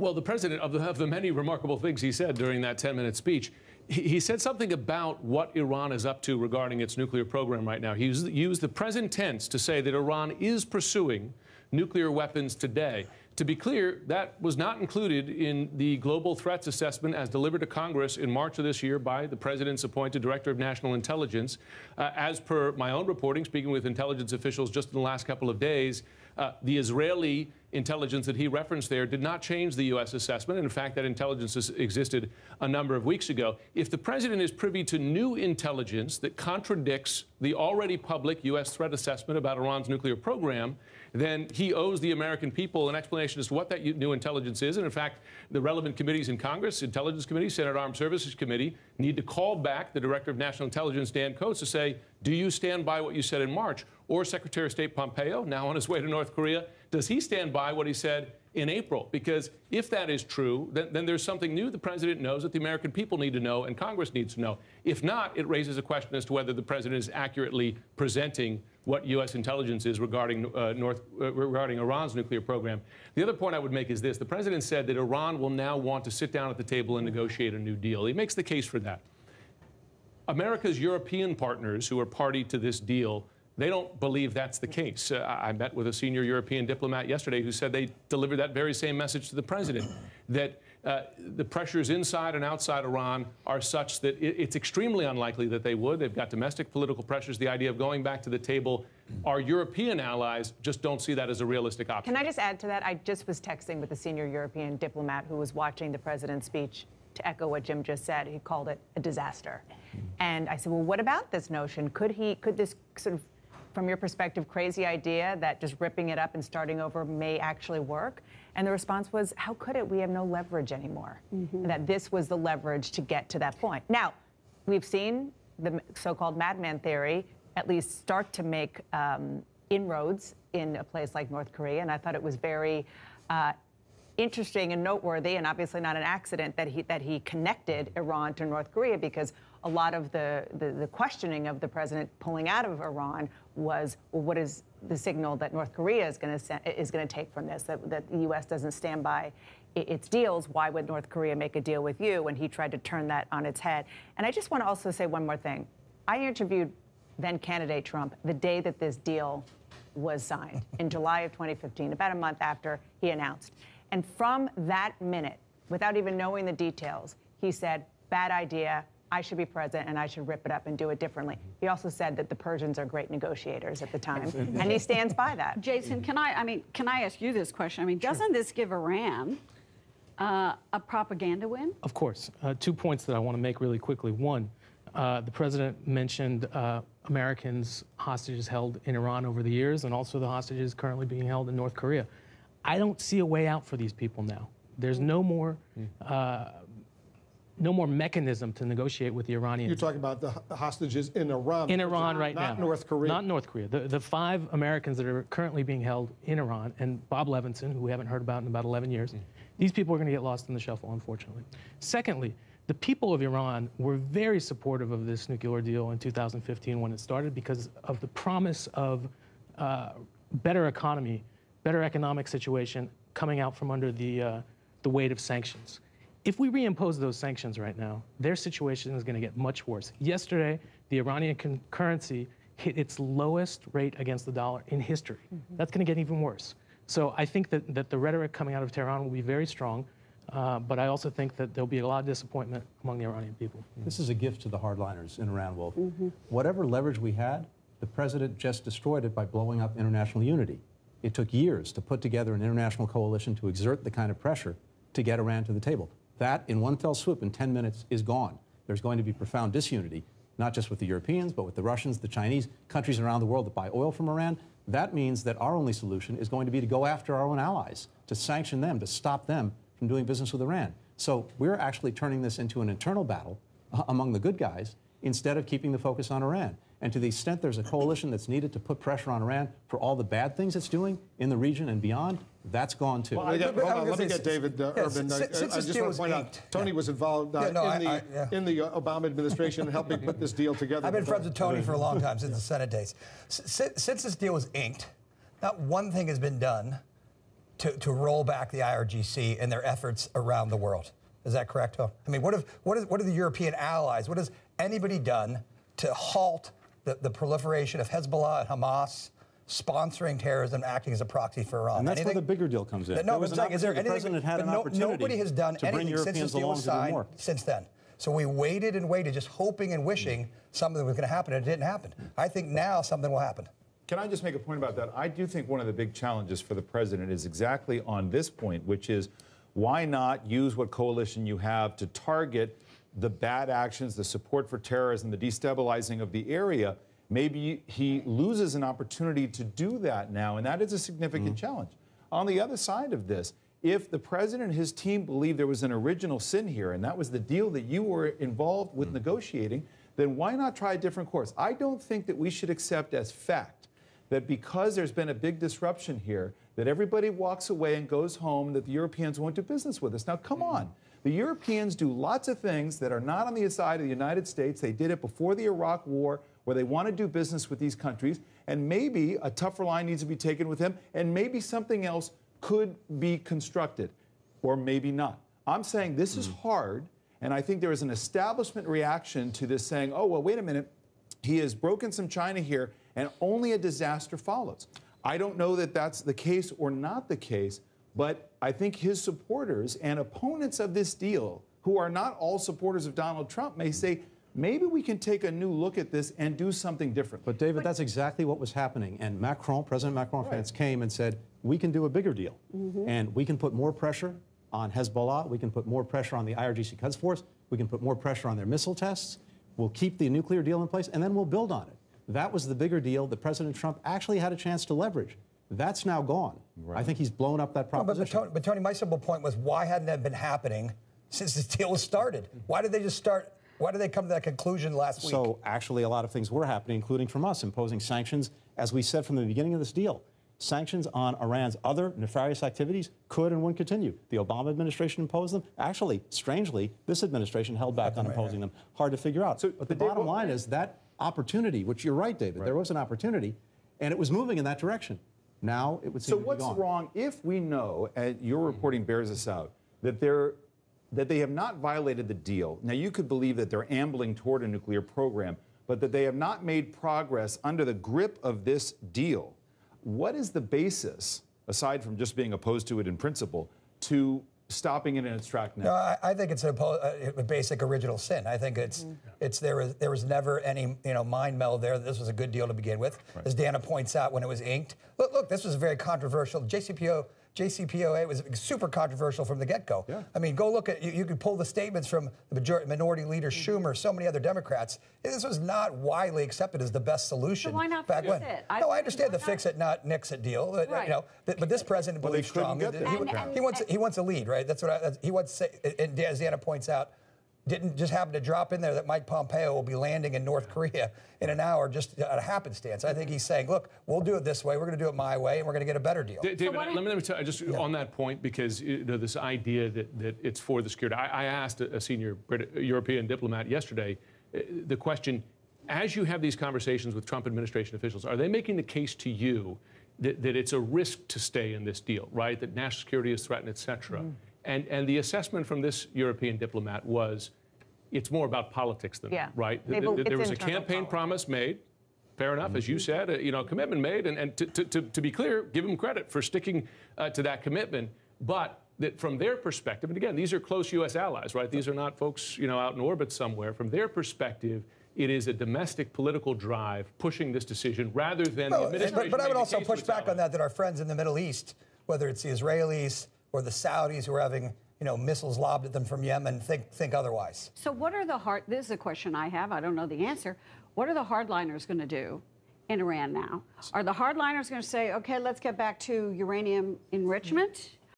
Well, the president, of the many remarkable things he said during that 10-minute speech, he said something about what Iran is up to regarding its nuclear program right now. He used the present tense to say that Iran is pursuing nuclear weapons today. To be clear, that was not included in the global threats assessment as delivered to Congress in March of this year by the president's appointed Director of National Intelligence. As per my own reporting, speaking with intelligence officials just in the last couple of days, the Israeli intelligence that he referenced there did not change the U.S. assessment. And in fact, that intelligence existed a number of weeks ago. If the president is privy to new intelligence that contradicts the already public U.S. threat assessment about Iran's nuclear program, then he owes the American people an explanation as to what that new intelligence is. And in fact, the relevant committees in Congress, Intelligence Committee, Senate Armed Services Committee, need to call back the Director of National Intelligence, Dan Coats, to say, do you stand by what you said in March? Or Secretary of State Pompeo, now on his way to North Korea, does he stand by what he said in April? Because if that is true, then there's something new the president knows that the American people need to know and Congress needs to know. If not, it raises a question as to whether the president is accurately presenting what U.S. intelligence is regarding Iran's nuclear program. The other point I would make is this. The president said that Iran will now want to sit down at the table and negotiate a new deal. He makes the case for that. America's European partners who are party to this deal, they don't believe that's the case. I met with a senior European diplomat yesterday who said they delivered that very same message to the president, that the pressures inside and outside Iran are such that it's extremely unlikely that they would. They've got domestic political pressures. The idea of going back to the table, our European allies just don't see that as a realistic option. Can I just add to that? I just was texting with a senior European diplomat who was watching the president's speech. To echo what Jim just said, he called it a disaster. And I said, well, what about this notion? Could this sort of, from your perspective, crazy idea that just ripping it up and starting over may actually work? And the response was, how could it? We have no leverage anymore. That this was the leverage to get to that point. Now, we've seen the so-called madman theory at least start to make inroads in a place like North Korea, and I thought it was very interesting and noteworthy, and obviously not an accident, that he connected Iran to North Korea, because a lot of the questioning of the president pulling out of Iran was, well, what is the signal that North Korea is going to take from this? That the U.S. doesn't stand by its deals. Why would North Korea make a deal with you? And he tried to turn that on its head. And I just want to also say one more thing. I interviewed then candidate Trump the day that this deal was signed in July of 2015, about a month after he announced. And from that minute, without even knowing the details, he said, bad idea, I should be president and I should rip it up and do it differently. He also said that the Persians are great negotiators at the time, and he stands by that. Jason, can I ask you this question? I mean, doesn't this give Iran a propaganda win? Of course. 2 points that I want to make really quickly. One, the president mentioned Americans hostages held in Iran over the years, and also the hostages currently being held in North Korea. I don't see a way out for these people now. There's no more mechanism to negotiate with the Iranians. You're talking about the hostages in Iran. In Iran right now. Not North Korea. Not North Korea. The 5 Americans that are currently being held in Iran, and Bob Levinson, who we haven't heard about in about 11 years, these people are going to get lost in the shuffle, unfortunately. Secondly, the people of Iran were very supportive of this nuclear deal in 2015 when it started, because of the promise of better economy, better economic situation coming out from under the weight of sanctions. If we reimpose those sanctions right now, their situation is going to get much worse. Yesterday, the Iranian currency hit its lowest rate against the dollar in history. That's going to get even worse. So I think that the rhetoric coming out of Tehran will be very strong, but I also think that there'll be a lot of disappointment among the Iranian people. This is a gift to the hardliners in Iran, Wolf. Whatever leverage we had, the president just destroyed it by blowing up international unity. It took years to put together an international coalition to exert the kind of pressure to get Iran to the table. That, in one fell swoop, in 10 minutes, is gone. There's going to be profound disunity, not just with the Europeans, but with the Russians, the Chinese, countries around the world that buy oil from Iran. That means that our only solution is going to be to go after our own allies, to sanction them, to stop them from doing business with Iran. So we're actually turning this into an internal battle among the good guys instead of keeping the focus on Iran. And to the extent there's a coalition that's needed to put pressure on Iran for all the bad things it's doing in the region and beyond, that's gone too. Well, let me get David Urban. I just want to point out, Tony was involved in the Obama administration helping put this deal together. I've been friends with Tony for a long time, since the Senate days. Since this deal was inked, not one thing has been done to roll back the IRGC and their efforts around the world. Is that correct, Tony? I mean, what are the European allies? What has anybody done to halt the proliferation of Hezbollah and Hamas sponsoring terrorism, acting as a proxy for Iran? And that's where the bigger deal comes in. No, but is there anything? The president had an opportunity nobody has done to bring anything since Europeans this deal was along to do more. signed since then. So we waited and waited, just hoping and wishing something was going to happen, and it didn't happen. I think now something will happen. Can I just make a point about that? I do think one of the big challenges for the president is exactly on this point, which is why not use what coalition you have to target the bad actions, the support for terrorism, the destabilizing of the area. Maybe he loses an opportunity to do that now, and that is a significant challenge. On the other side of this, if the president and his team believe there was an original sin here, and that was the deal that you were involved with negotiating, then why not try a different course? I don't think that we should accept as fact that because there's been a big disruption here, that everybody walks away and goes home, that the Europeans won't do business with us. Now, come on. The Europeans do lots of things that are not on the side of the United States. They did it before the Iraq War, where they want to do business with these countries, and maybe a tougher line needs to be taken with them, and maybe something else could be constructed, or maybe not. I'm saying this is hard, and I think there is an establishment reaction to this saying, oh, well, wait a minute, he has broken some China here, and only a disaster follows. I don't know that that's the case or not the case, but I think his supporters and opponents of this deal, who are not all supporters of Donald Trump, may say, maybe we can take a new look at this and do something different. But David, that's exactly what was happening. And Macron, President Macron, France came and said, we can do a bigger deal. And we can put more pressure on Hezbollah. We can put more pressure on the IRGC Quds Force. We can put more pressure on their missile tests. We'll keep the nuclear deal in place, and then we'll build on it. That was the bigger deal that President Trump actually had a chance to leverage. That's now gone. I think he's blown up that proposition. But Tony, my simple point was, why hadn't that been happening since this deal was started? Why did they just start? Why did they come to that conclusion last week? So actually a lot of things were happening, including from us, imposing sanctions, as we said from the beginning of this deal. Sanctions on Iran's other nefarious activities could and would continue. The Obama administration imposed them. Actually, strangely, this administration held back on imposing them. Hard to figure out. But the bottom line is that opportunity, which you're right, David, there was an opportunity, and it was moving in that direction. Now it would seem to be gone. So what's wrong if we know, and your reporting bears this out, that they have not violated the deal? Now, you could believe that they're ambling toward a nuclear program, but that they have not made progress under the grip of this deal. What is the basis, aside from just being opposed to it in principle, to stopping it in its track now? No, I think it's a basic original sin. I think there was never any mind meld there. This was a good deal to begin with, as Dana points out when it was inked. Look, this was very controversial. JCPOA was super controversial from the get-go. I mean, go look at, you could pull the statements from the minority leader Schumer, so many other Democrats. This was not widely accepted as the best solution. So why not back fix when. it? I understand the fix it, not nix it deal. But this president believes strongly that he wants a lead, right? That's what he wants to say. And as Dana points out, didn't just happen to drop in there that Mike Pompeo will be landing in North Korea in an hour just at a happenstance. I think he's saying, look, we'll do it this way, we're going to do it my way, and we're going to get a better deal. David, let me tell you, just on that point, because this idea that it's for the security. I asked a senior European diplomat yesterday the question, as you have these conversations with Trump administration officials, are they making the case to you that it's a risk to stay in this deal, right? That national security is threatened, et cetera. And the assessment from this European diplomat was, it's more about politics than that, right? There was a campaign promise made, fair enough, as you said, a commitment made, and to be clear, give them credit for sticking to that commitment, but that from their perspective, and again, these are close U.S. allies, right? These are not folks, out in orbit somewhere. From their perspective, it is a domestic political drive pushing this decision rather than the administration. But I would also push back on that our friends in the Middle East, whether it's the Israelis or the Saudis who are having missiles lobbed at them from Yemen, think otherwise. So what are this is a question I have, I don't know the answer. What are the hardliners going to do in Iran now? Are the hardliners going to say, okay, let's get back to uranium enrichment?